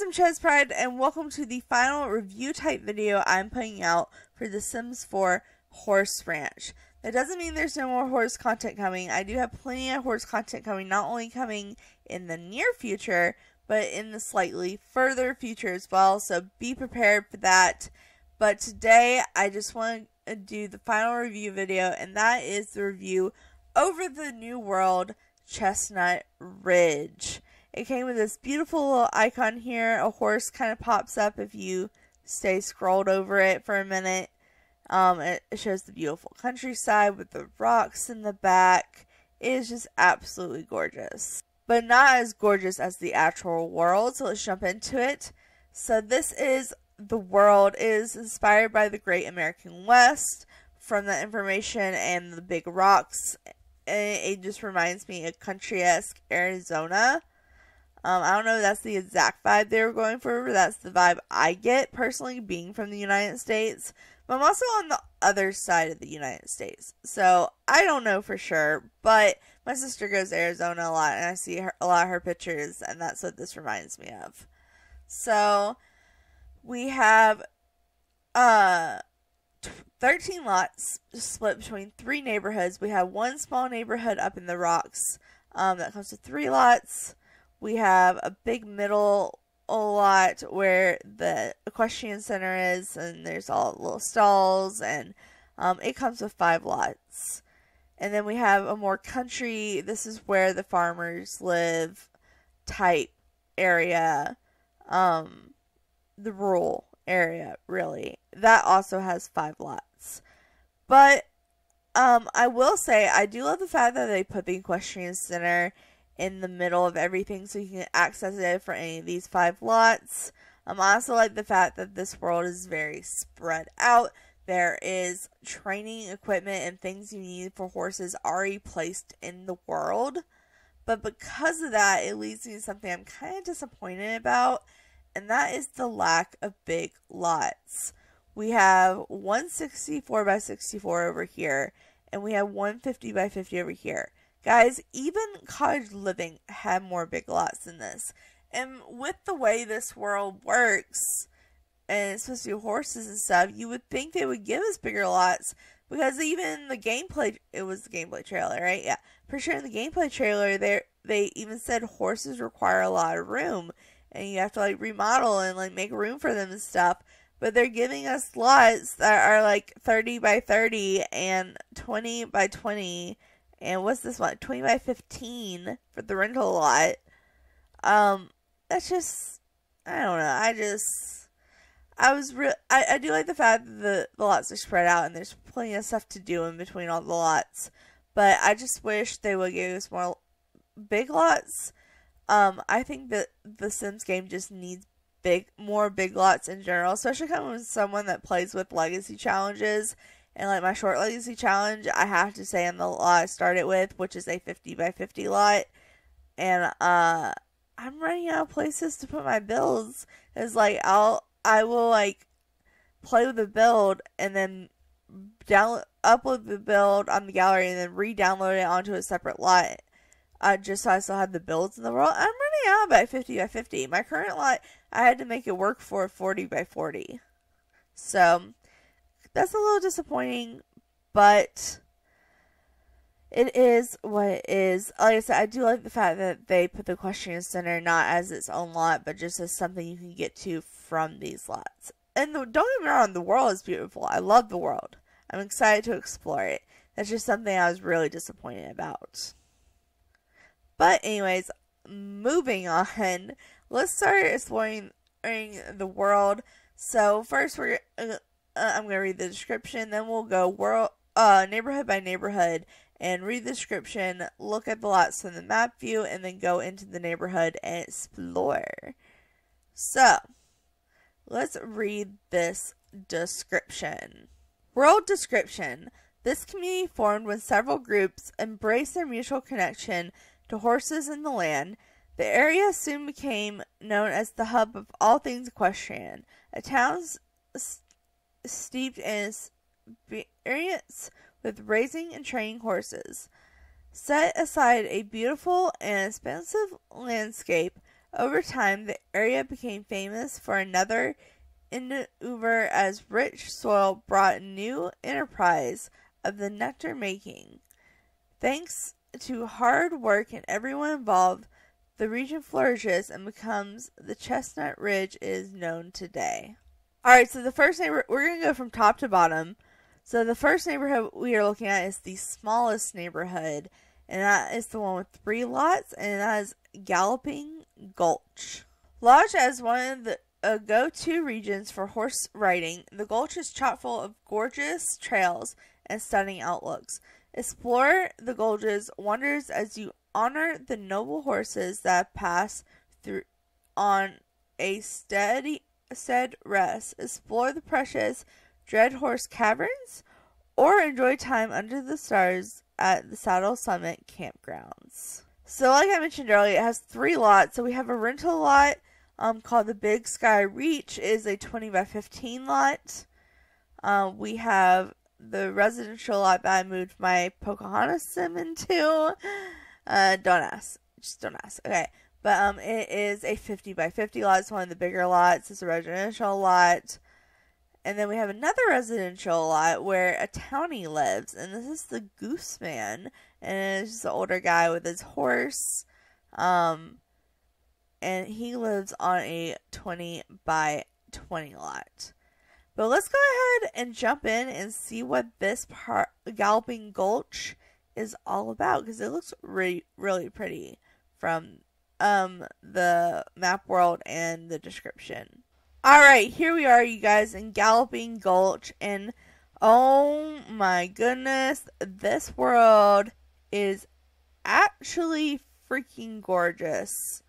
I'm ChezPride, and welcome to the final review type video I'm putting out for The Sims 4 Horse Ranch. That doesn't mean there's no more horse content coming. I do have plenty of horse content coming, not only coming in the near future, but in the slightly further future as well, so be prepared for that. But today, I just want to do the final review video, and that is the review over the new world, Chestnut Ridge. It came with this beautiful little icon here. A horse kind of pops up if you stay scrolled over it for a minute. It shows the beautiful countryside with the rocks in the back. It is just absolutely gorgeous. But not as gorgeous as the actual world, so let's jump into it. So this is the world. It is inspired by the Great American West from the information and the big rocks. It just reminds me of country-esque Arizona. I don't know if that's the exact vibe they were going for, but that's the vibe I get personally being from the United States. But I'm also on the other side of the United States, so I don't know for sure, but my sister goes to Arizona a lot, and I see a lot of her pictures, and that's what this reminds me of. So, we have 13 lots split between 3 neighborhoods. We have one small neighborhood up in the rocks that comes with 3 lots. We have a big middle lot where the equestrian center is, and there's all little stalls, and it comes with 5 lots. And then we have a more country, this is where the farmers live type area, the rural area, really. That also has 5 lots. But I will say, I do love the fact that they put the equestrian center in the middle of everything so you can access it for any of these 5 lots. I also like the fact that this world is very spread out. There is training equipment and things you need for horses already placed in the world. But because of that, it leads me to something I'm kind of disappointed about, and that is the lack of big lots. We have 164 by 64 over here, and we have 150 by 50 over here. Guys, even Cottage Living had more big lots than this. And with the way this world works, and it's supposed to be horses and stuff, you would think they would give us bigger lots. Because even the gameplay, it was the gameplay trailer, right? Yeah. Pretty sure in the gameplay trailer, they even said horses require a lot of room. And you have to, like, remodel and, like, make room for them and stuff. But they're giving us lots that are, like, 30 by 30 and 20 by 20. And what's this one? 20 by 15 for the rental lot. That's just, I don't know. I do like the fact that the lots are spread out and there's plenty of stuff to do in between all the lots. But I just wish they would give us more big lots. I think that the Sims game just needs more big lots in general, especially coming with someone that plays with legacy challenges. And like my short legacy challenge, I have to say on the lot I started with, which is a 50 by 50 lot. And I'm running out of places to put my builds. It's like I will like play with the build and then upload the build on the gallery and then re-download it onto a separate lot. Just so I still have the builds in the world. I'm running out by 50 by 50. My current lot, I had to make it work for 40 by 40. So that's a little disappointing, but it is what it is. Like I said, I do like the fact that they put the equestrian center not as its own lot, but just as something you can get to from these lots. And don't get me wrong, the world is beautiful. I love the world. I'm excited to explore it. That's just something I was really disappointed about. But anyways, moving on, let's start exploring the world. So first I'm going to read the description, then we'll go neighborhood by neighborhood and read the description, look at the lots from the map view, and then go into the neighborhood and explore. So, let's read this description. World description. This community formed when several groups embraced their mutual connection to horses in the land. The area soon became known as the hub of all things equestrian, a town steeped in experience with raising and training horses. Set aside a beautiful and expansive landscape Over time, the area became famous for another maneuver as rich soil brought new enterprise of the nectar making. Thanks to hard work and everyone involved, the region flourishes and becomes the Chestnut Ridge is known today. Alright, so the first neighborhood, we're going to go from top to bottom. So the first neighborhood we are looking at is the smallest neighborhood, and that is the one with 3 lots, and that is Galloping Gulch. Lodged as one of the go-to regions for horse riding, the Gulch is chock full of gorgeous trails and stunning outlooks. Explore the Gulch's wonders as you honor the noble horses that pass through on a steady rest. Explore the precious Dread Horse Caverns, or enjoy time under the stars at the Saddle Summit campgrounds. So like I mentioned earlier, it has 3 lots. So we have a rental lot called the Big Sky Reach. It is a 20 by 15 lot. We have the residential lot that I moved my Pocahontas sim into. Don't ask. Just don't ask. Okay. But it is a 50 by 50 lot. It's one of the bigger lots. It's a residential lot. And then we have another residential lot where a townie lives. And this is the Goose Man. And it's just an older guy with his horse. And he lives on a 20 by 20 lot. But let's go ahead and jump in and see what this Galloping Gulch is all about, because it looks really pretty from the map world and the description. Alright, here we are, you guys, in Galloping Gulch, and oh my goodness, this world is actually freaking gorgeous.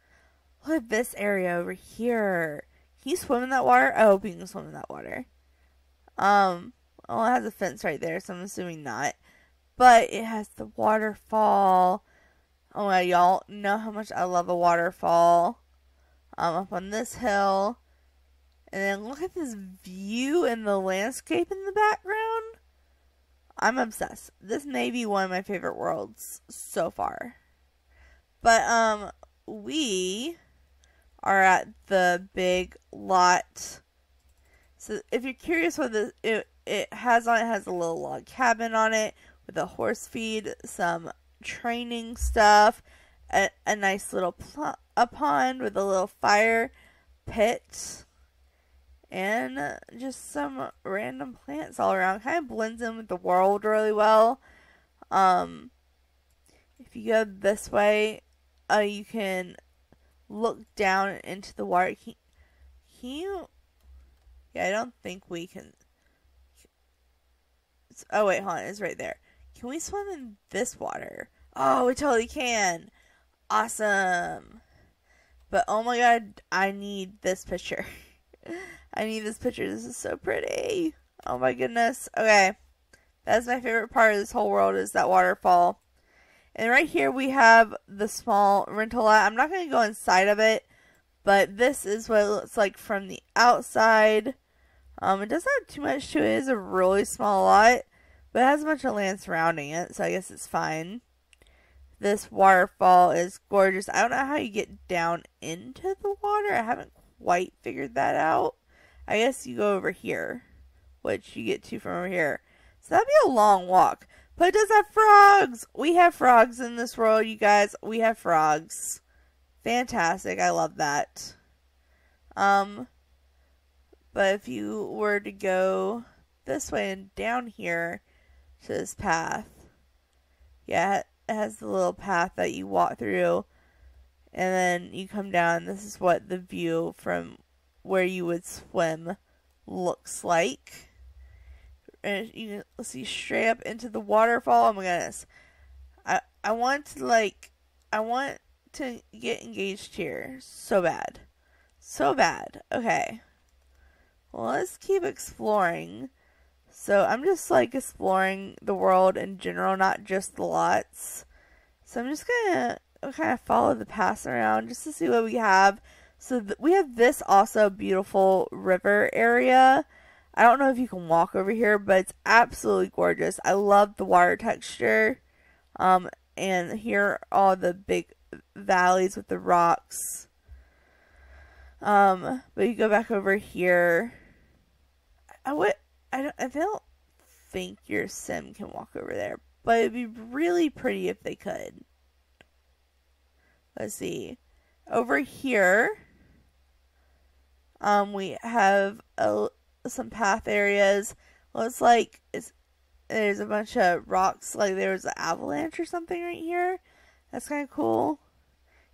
Look at this area over here. Can you swim in that water? I hope you can swim in that water. Oh, it has a fence right there, so I'm assuming not. But it has the waterfall. Oh my, y'all know how much I love a waterfall. Up on this hill. And then look at this view and the landscape in the background. I'm obsessed. This may be one of my favorite worlds so far. But, we are at the big lot. So if you're curious what it has on it, has a little log cabin on it with a horse feed, some training stuff, a nice little pond with a little fire pit, and just some random plants all around. Kind of blends in with the world really well. If you go this way, you can look down into the water. Can you? Yeah, I don't think we can. Oh wait, hold on, it's right there. Can we swim in this water? Oh, we totally can. Awesome. But oh my god, I need this picture. I need this picture. This is so pretty. Oh my goodness. Okay. That's my favorite part of this whole world, is that waterfall. And right here we have the small rental lot. I'm not going to go inside of it, but this is what it looks like from the outside. It doesn't have too much to it. It is a really small lot, but it has a bunch of land surrounding it, so I guess it's fine. This waterfall is gorgeous. I don't know how you get down into the water. I haven't quite figured that out. I guess you go over here, which you get to from over here. So that'd be a long walk. But it does have frogs. We have frogs in this world, you guys. We have frogs. Fantastic. I love that. But if you were to go this way and down here to this path, yeah, it has the little path that you walk through, and then you come down. This is what the view from where you would swim looks like. And you can see straight up into the waterfall. Oh my goodness. I want to get engaged here so bad. So bad. Okay. Well, let's keep exploring. So I'm just like exploring the world in general, not just the lots. So I'm just gonna kind of follow the paths around just to see what we have. So we have this also beautiful river area. I don't know if you can walk over here, but it's absolutely gorgeous. I love the water texture. And here are all the big valleys with the rocks. But you go back over here. I don't think your sim can walk over there, but it'd be really pretty if they could. Let's see. Over here, we have some path areas. Looks like there's a bunch of rocks, like there was an avalanche or something right here. That's kind of cool.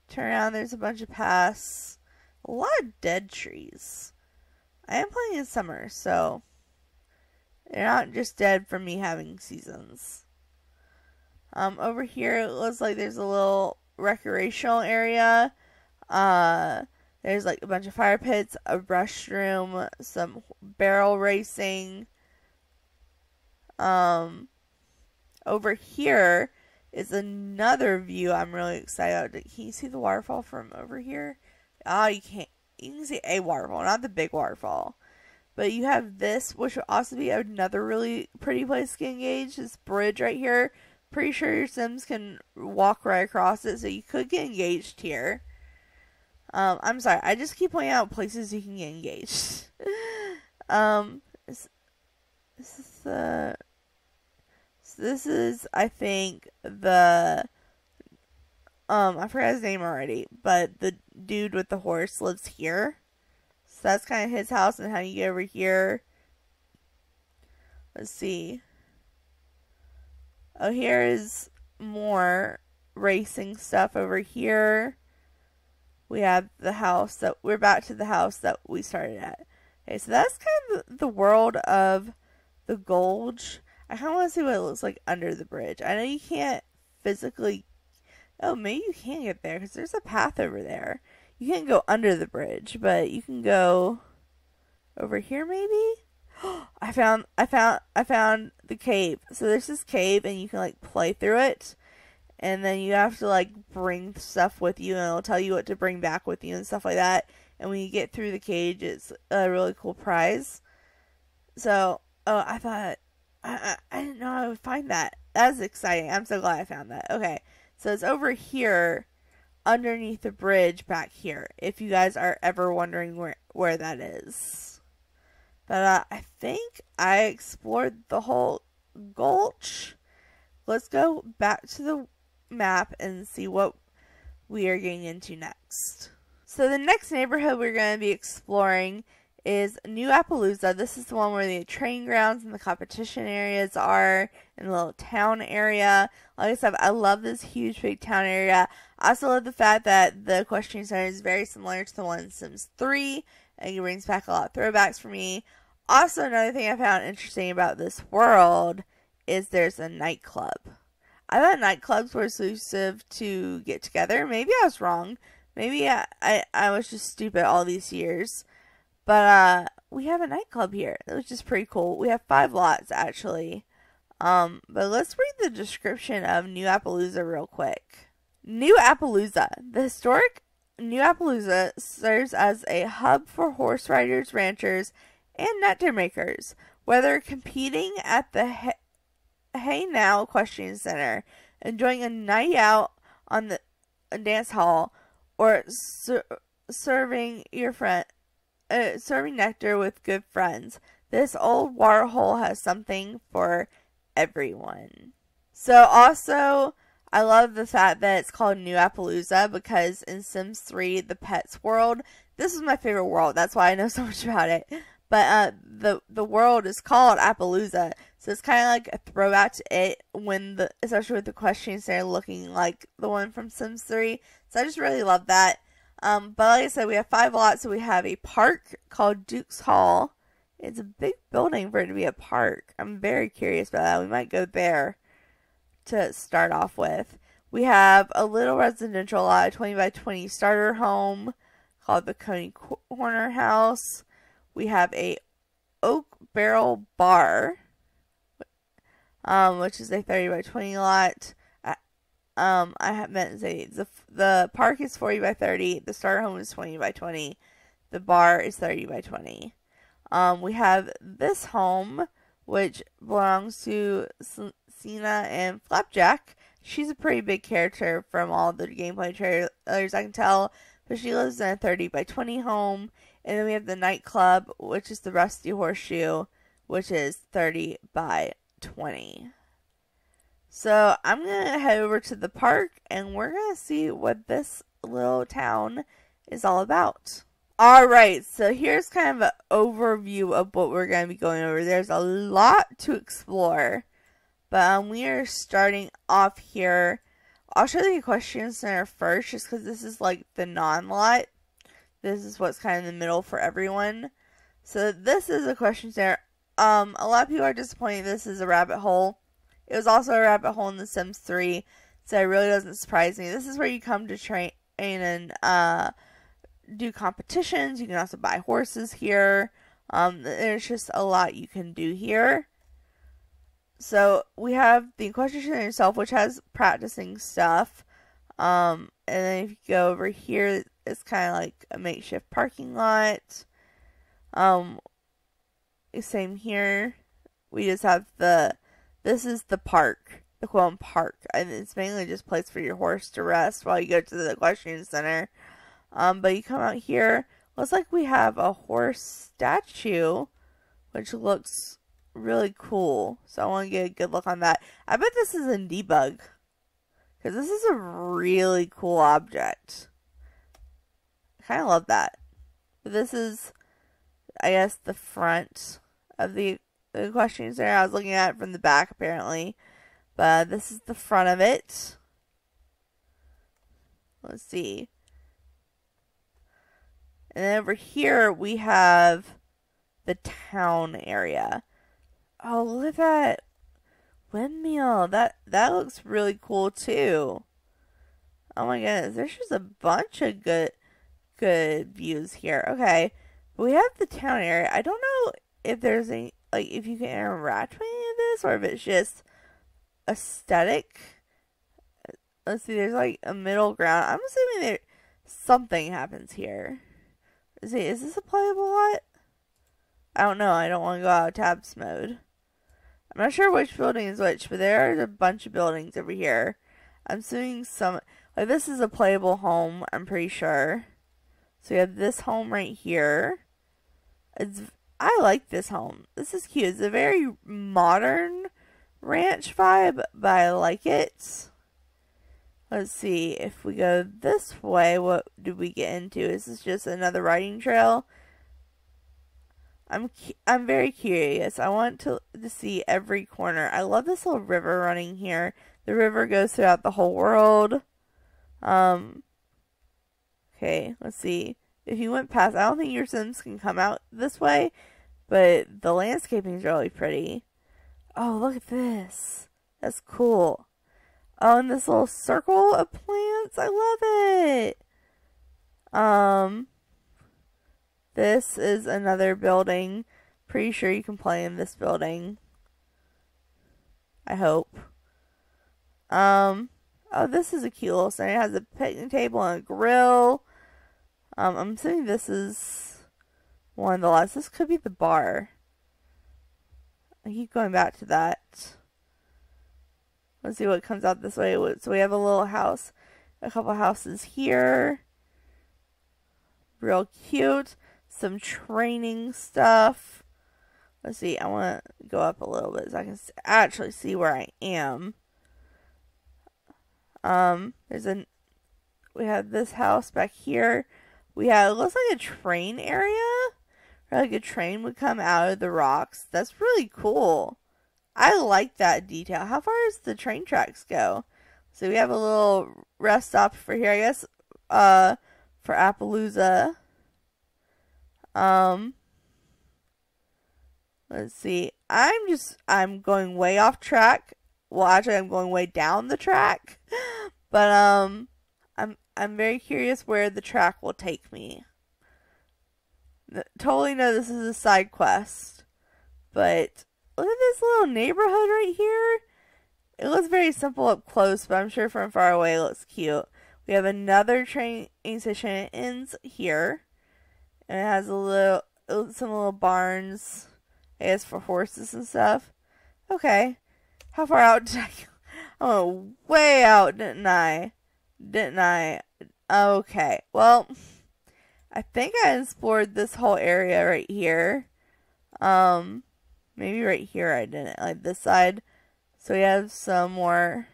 Turn around, there's a bunch of paths. A lot of dead trees. I am playing in summer, so they're not just dead from me having seasons. Over here, it looks like there's a little recreational area. There's like a bunch of fire pits, a restroom, some barrel racing. Over here is another view I'm really excited about. Can you see the waterfall from over here? Oh, you can't. You can see a waterfall, not the big waterfall. But you have this, which will also be another really pretty place to get engaged. This bridge right here. Pretty sure your Sims can walk right across it, so you could get engaged here. I'm sorry, I just keep pointing out places you can get engaged. This is, I think, the, I forgot his name already, but the dude with the horse lives here. So that's kind of his house and how you get over here. Let's see. Oh, here is more racing stuff over here. We have the house that, we're back to the house that we started at. Okay, so that's kind of the world of the Gulch. I kind of want to see what it looks like under the bridge. I know you can't physically, oh, maybe you can get there because there's a path over there. You can't go under the bridge, but you can go over here maybe? I found the cave. So there's this cave and you can like play through it. And then you have to like bring stuff with you and it'll tell you what to bring back with you and stuff like that. And when you get through the cage, it's a really cool prize. So, oh, I thought, I didn't know I would find that. That's exciting. I'm so glad I found that. Okay, so it's over here underneath the bridge back here, if you guys are ever wondering where that is. But I think I explored the whole Gulch. Let's go back to the map and see what we are getting into next. So the next neighborhood we're going to be exploring is New Appaloosa. This is the one where the training grounds and the competition areas are, in the little town area. Like I said, I love this huge big town area. I also love the fact that the equestrian center is very similar to the one in Sims 3, and it brings back a lot of throwbacks for me. Also, another thing I found interesting about this world is there's a nightclub. I thought nightclubs were exclusive to get together. Maybe I was wrong. Maybe I was just stupid all these years. But we have a nightclub here, which is pretty cool. We have 5 lots, actually. But let's read the description of New Appaloosa real quick. New Appaloosa. The historic New Appaloosa serves as a hub for horse riders, ranchers, and nectar makers. Whether competing at the Hey Now Equestrian Center, enjoying a night out on the dance hall, or serving nectar with good friends, this old water hole has something for everyone. So also, I love the fact that it's called New Appaloosa because in Sims 3, the Pets world, this is my favorite world. That's why I know so much about it. But the world is called Appaloosa, so it's kind of like a throwback to it especially with the questions there looking like the one from Sims 3. So I just really love that. But like I said, we have 5 lots. So we have a park called Duke's Hall. It's a big building for it to be a park. I'm very curious about that. We might go there to start off with. We have a little residential lot, a 20 by 20 starter home called the Coney Corner House. We have a oak barrel bar, which is a 30 by 20 lot. I have meant to say the park is 40 by 30. The starter home is 20 by 20. The bar is 30 by 20. We have this home, which belongs to Cena and Flapjack. She's a pretty big character from all the gameplay trailers I can tell. but she lives in a 30 by 20 home. And then we have the nightclub, which is the Rusty Horseshoe, which is 30 by 20. So I'm going to head over to the park and we're going to see what this little town is all about. Alright, so here's kind of an overview of what we're going to be going over. There's a lot to explore, but we are starting off here. I'll show you the question center first, just because this is like the non-lot. This is what's kind of in the middle for everyone. So this is a question center. A lot of people are disappointed this is a rabbit hole. It was also a rabbit hole in The Sims 3, so it really doesn't surprise me. This is where you come to train and do competitions. You can also buy horses here. There's just a lot you can do here. So we have the equestrian center itself, which has practicing stuff. And then if you go over here, it's kind of like a makeshift parking lot. Same here. We just have this is the park, the Quillen Park, and it's mainly just a place for your horse to rest while you go to the equestrian center. But you come out here, looks like we have a horse statue, which looks really cool. So I want to get a good look on that. I bet this is in debug, because this is a really cool object. I kind of love that. But this is, I guess, the front of the equestrian center. I was looking at it from the back, apparently. But this is the front of it. Let's see. And then over here, we have the town area. Oh, look at that windmill. That looks really cool, too. Oh my goodness. There's just a bunch of good views here. Okay. But we have the town area. I don't know if there's any, like, if you can interact with any of this, or if it's just aesthetic. Let's see, there's like a middle ground. I'm assuming something happens here. Is this a playable lot? I don't know. I don't want to go out of tabs mode. I'm not sure which building is which, but there are a bunch of buildings over here. I'm assuming some, like, this is a playable home, I'm pretty sure. So we have this home right here. I like this home. This is cute. It's a very modern ranch vibe, but I like it. Let's see, if we go this way, what do we get into? Is this just another riding trail? I'm very curious. I want to see every corner. I love this little river running here. The river goes throughout the whole world. Okay, let's see. If you went past, I don't think your Sims can come out this way, but the landscaping is really pretty. Oh, look at this. That's cool. Oh, and this little circle of plants. I love it. This is another building. Pretty sure you can play in this building. I hope. Oh, this is a cute little center. It has a picnic table and a grill. I'm assuming this is one of the lots. This could be the bar. I keep going back to that. Let's see what comes out this way. So we have a little house, a couple houses here. Real cute. Some training stuff. Let's see. I want to go up a little bit so I can actually see where I am. We have this house back here. We have, it looks like a train area. Or like a train would come out of the rocks. That's really cool. I like that detail. How far does the train tracks go? So we have a little rest stop for here, I guess, for Appaloosa. Let's see. I'm going way off track. Well, actually, I'm going way down the track. But, I'm very curious where the track will take me. Totally know this is a side quest. But look at this little neighborhood right here. It looks very simple up close, but I'm sure from far away it looks cute. We have another train station. It ends here. And it has some little barns, I guess, for horses and stuff. Okay. How far out did I go? I went way out, didn't I? Okay, well, I think I explored this whole area right here. Maybe right here I didn't, like this side. So we have some more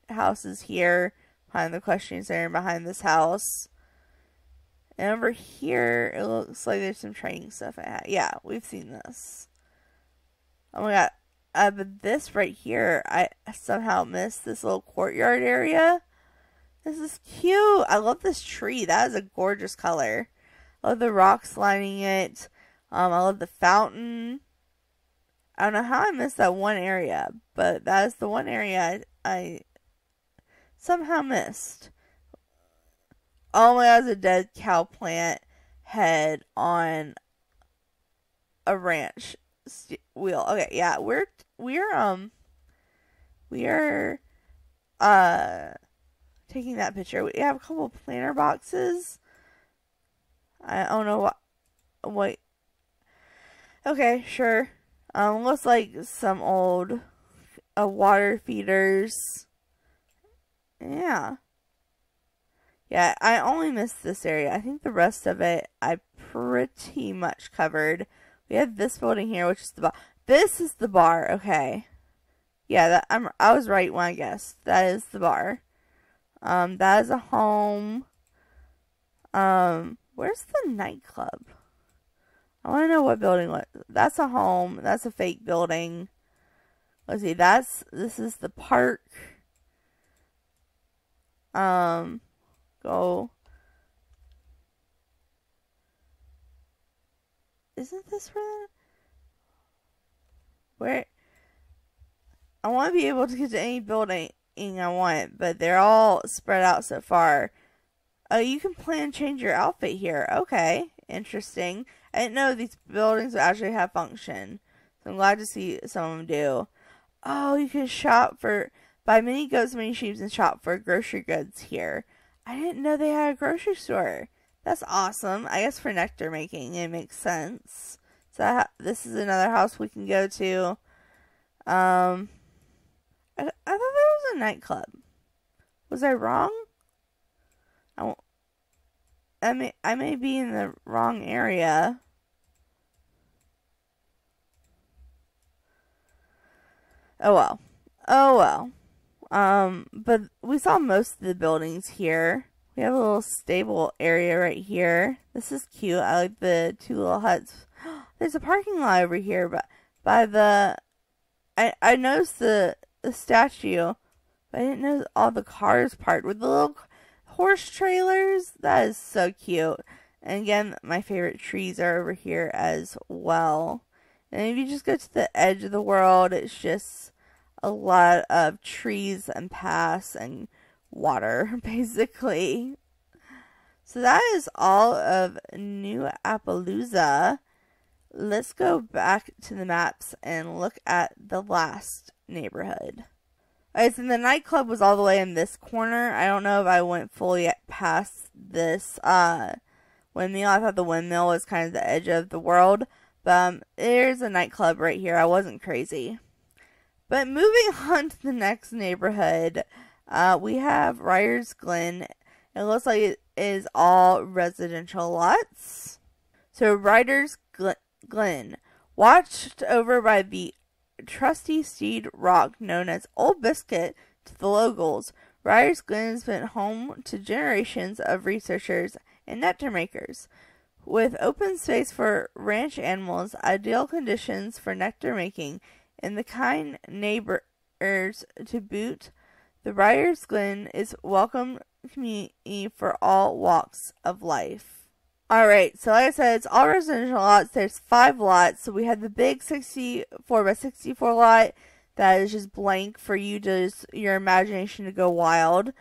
houses here behind the questioning center, behind this house. And over here, it looks like there's some training stuff. Yeah, we've seen this. Oh my god. But this right here, I somehow missed this little courtyard area. This is cute. I love this tree. That is a gorgeous color. I love the rocks lining it. I love the fountain. I don't know how I missed that one area, but that is the one area I somehow missed. Oh my god, there's a dead cow plant head on a ranch wheel. Okay, yeah, we are taking that picture. We have a couple of planter boxes. I don't know what. Okay, sure. Looks like some old water feeders. Yeah. Yeah, I only missed this area. I think the rest of it I pretty much covered. We have this building here, which is the bar. This is the bar. Okay. Yeah, I was right when I guessed. That is the bar. That is a home. Where's the nightclub? I want to know what building was. That's a home. That's a fake building. Let's see. This is the park. Go. Isn't this where I want to be able to get to any building I want, but they're all spread out so far. Oh, you can plan and change your outfit here. Okay, interesting. I didn't know these buildings would actually have function, so I'm glad to see some of them do. Oh, you can shop for buy many goats, many sheep, and shop for grocery goods here. I didn't know they had a grocery store. That's awesome. I guess for nectar making, it makes sense. So this is another house we can go to. I thought there was a nightclub. Was I wrong? I may be in the wrong area. Oh well. Oh well. But we saw most of the buildings here. We have a little stable area right here. This is cute. I like the two little huts. There's a parking lot over here, but by the I noticed the statue, but I didn't know all the cars parked with the little horse trailers. That is so cute. And again, my favorite trees are over here as well. And if you just go to the edge of the world, it's just a lot of trees and paths and water, basically. So that is all of New Appaloosa. Let's go back to the maps and look at the last neighborhood. Alright, so the nightclub was all the way in this corner. I don't know if I went fully past this windmill. I thought the windmill was kind of the edge of the world. But there's a nightclub right here. I wasn't crazy. But moving on to the next neighborhood, we have Ryder's Glen. It looks like it is all residential lots. So Ryder's Glen, watched over by the trusty steed rock known as Old Biscuit to the locals. Ryder's Glen has been home to generations of researchers and nectar makers. With open space for ranch animals, ideal conditions for nectar making, and the kind neighbors to boot, the Ryder's Glen is a welcome community for all walks of life. Alright, so like I said, it's all residential lots. There's 5 lots. So we have the big 64 by 64 lot that is just blank for you to your imagination to go wild.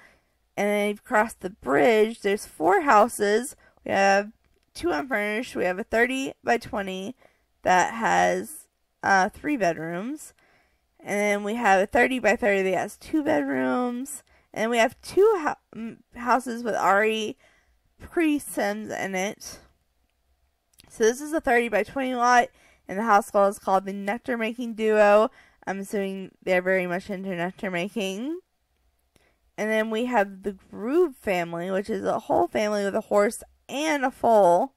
And then you've crossed the bridge. There's 4 houses. We have 2 unfurnished. We have a 30 by 20 that has 3 bedrooms. And then we have a 30 by 30 that has 2 bedrooms. And then we have 2 houses with already pre-sims in it. So this is a 30 by 20 lot, and the house is called the Nectar Making Duo. I'm assuming they're very much into nectar making. And then we have the Groove family, which is a whole family with a horse and a foal.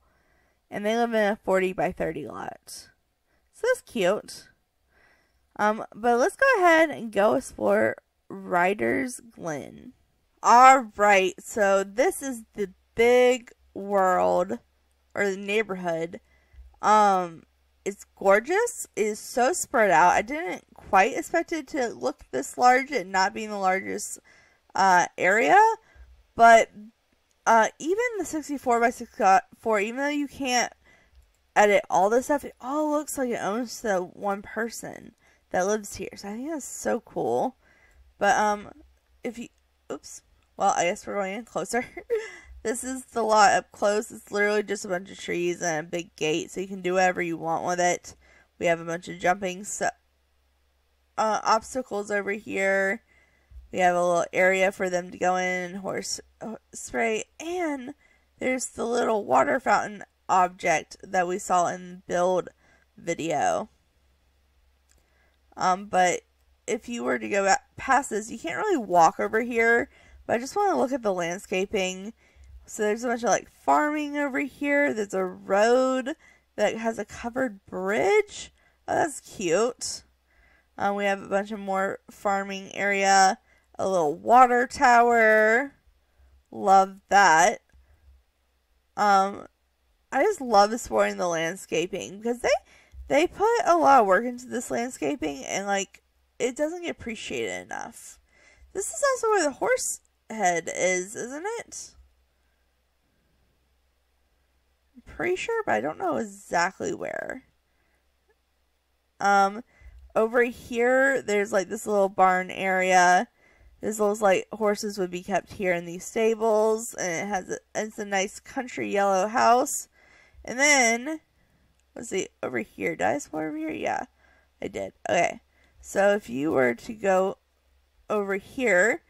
And they live in a 40 by 30 lot. So that's cute. But let's go ahead and go explore Ryder's Glen. Alright, so this is the big world, or the neighborhood. It's gorgeous. It is so spread out. I didn't quite expect it to look this large, and not being the largest area. But even the 64 by 64, even though you can't edit all this stuff, it all looks like it owns the one person that lives here. So I think that's so cool. But if you, oops, well, I guess we're going in closer. This is the lot up close. It's literally just a bunch of trees and a big gate, so you can do whatever you want with it. We have a bunch of jumping obstacles over here. We have a little area for them to go in and horse spray, and there's the little water fountain object that we saw in the build video. But if you were to go past this, you can't really walk over here, but I just want to look at the landscaping. So there's a bunch of like farming over here. There's a road that has a covered bridge. Oh, that's cute. We have a bunch of more farming area. A little water tower. Love that. I just love exploring the landscaping because they put a lot of work into this landscaping, and like it doesn't get appreciated enough. This is also where the horse head is, isn't it? I'm pretty sure, but I don't know exactly where. Over here, there's like this little barn area. This looks like horses would be kept here in these stables, and it's a nice country yellow house. And then, let's see, over here, did I explore over here? Yeah, I did. Okay, so if you were to go over here,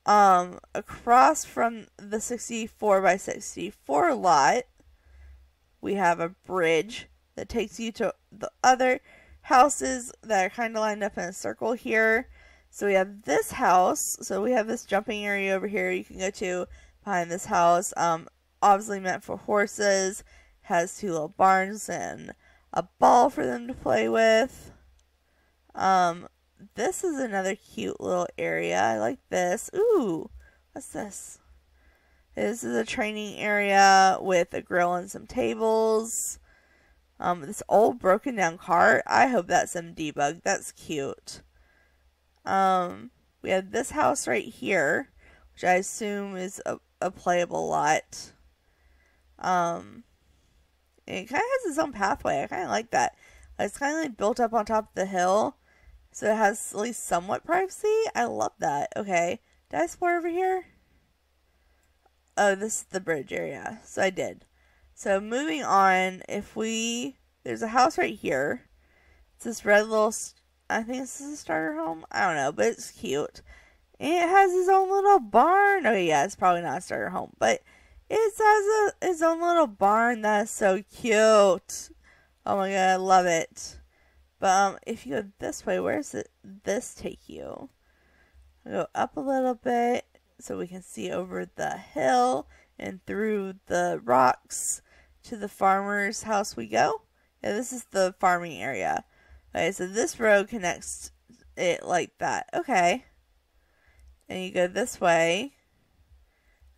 across from the 64 by 64 lot, we have a bridge that takes you to the other houses that are kind of lined up in a circle here. So we have this house. So we have this jumping area over here you can go to behind this house. Obviously meant for horses. Has two little barns and a ball for them to play with. This is another cute little area. I like this. Ooh, what's this? This is a training area with a grill and some tables. This old broken down car. I hope that's some debug. That's cute. We have this house right here, which I assume is a playable lot. It kind of has its own pathway. I kind of like that. It's kind of like built up on top of the hill, so it has at least somewhat privacy. I love that. Okay, did I explore over here? Oh, this is the bridge area. So I did. So moving on, there's a house right here. It's this red little, I think this is a starter home. I don't know, but it's cute. And it has its own little barn. Oh yeah, it's probably not a starter home, but it has its own little barn. That's so cute. Oh my god, I love it. But if you go this way, where does this take you? I'll go up a little bit so we can see over the hill and through the rocks to the farmer's house we go. Yeah, this is the farming area. Okay, so this road connects it like that. Okay. And you go this way.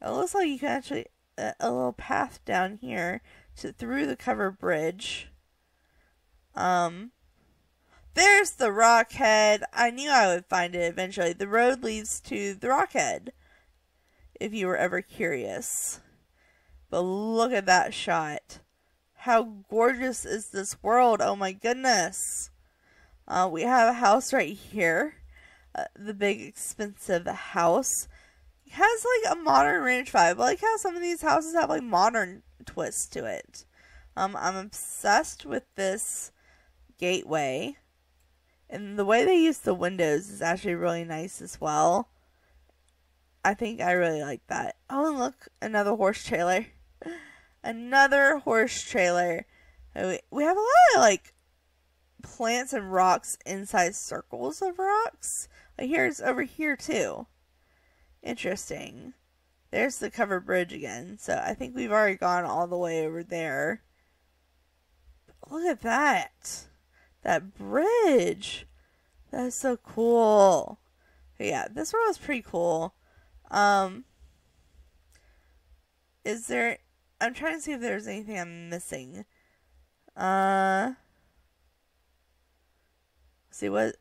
It looks like you can actually, a little path down here through the covered bridge. There's the rock head. I knew I would find it eventually. The road leads to the rock head, if you were ever curious. But look at that shot. How gorgeous is this world? Oh my goodness. We have a house right here. The big expensive house. It has like a modern ranch vibe. I like how some of these houses have like modern twists to it. I'm obsessed with this gateway. And the way they use the windows is actually really nice as well. I think I really like that. Oh, and look, another horse trailer. Another horse trailer. We have a lot of like plants and rocks inside circles of rocks. Like here's over here too. Interesting. There's the covered bridge again. So I think we've already gone all the way over there. But look at that. That bridge. That is so cool. But yeah, this world is pretty cool. Is there... I'm trying to see if there's anything I'm missing. See what...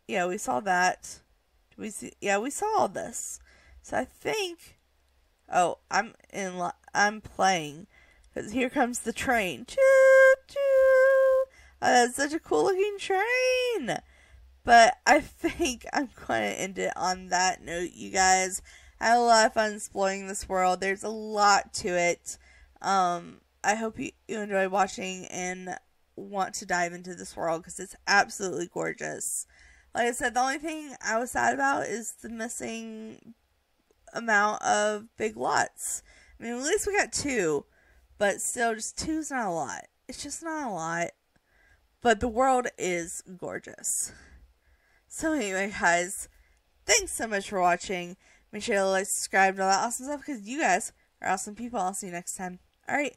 Yeah, we saw that. Did we see... Yeah, we saw all this. So I think... Oh, I'm playing. Because here comes the train. Choo choo! That's such a cool looking train! But I think I'm going to end it on that note, you guys. I had a lot of fun exploring this world. There's a lot to it. I hope you enjoy watching and want to dive into this world because it's absolutely gorgeous. Like I said, the only thing I was sad about is the missing amount of big lots. I mean, at least we got 2, but still, just 2's not a lot. It's just not a lot. But the world is gorgeous. So anyway, guys, thanks so much for watching. Make sure to like, subscribe, and all that awesome stuff because you guys are awesome people. I'll see you next time. Alright,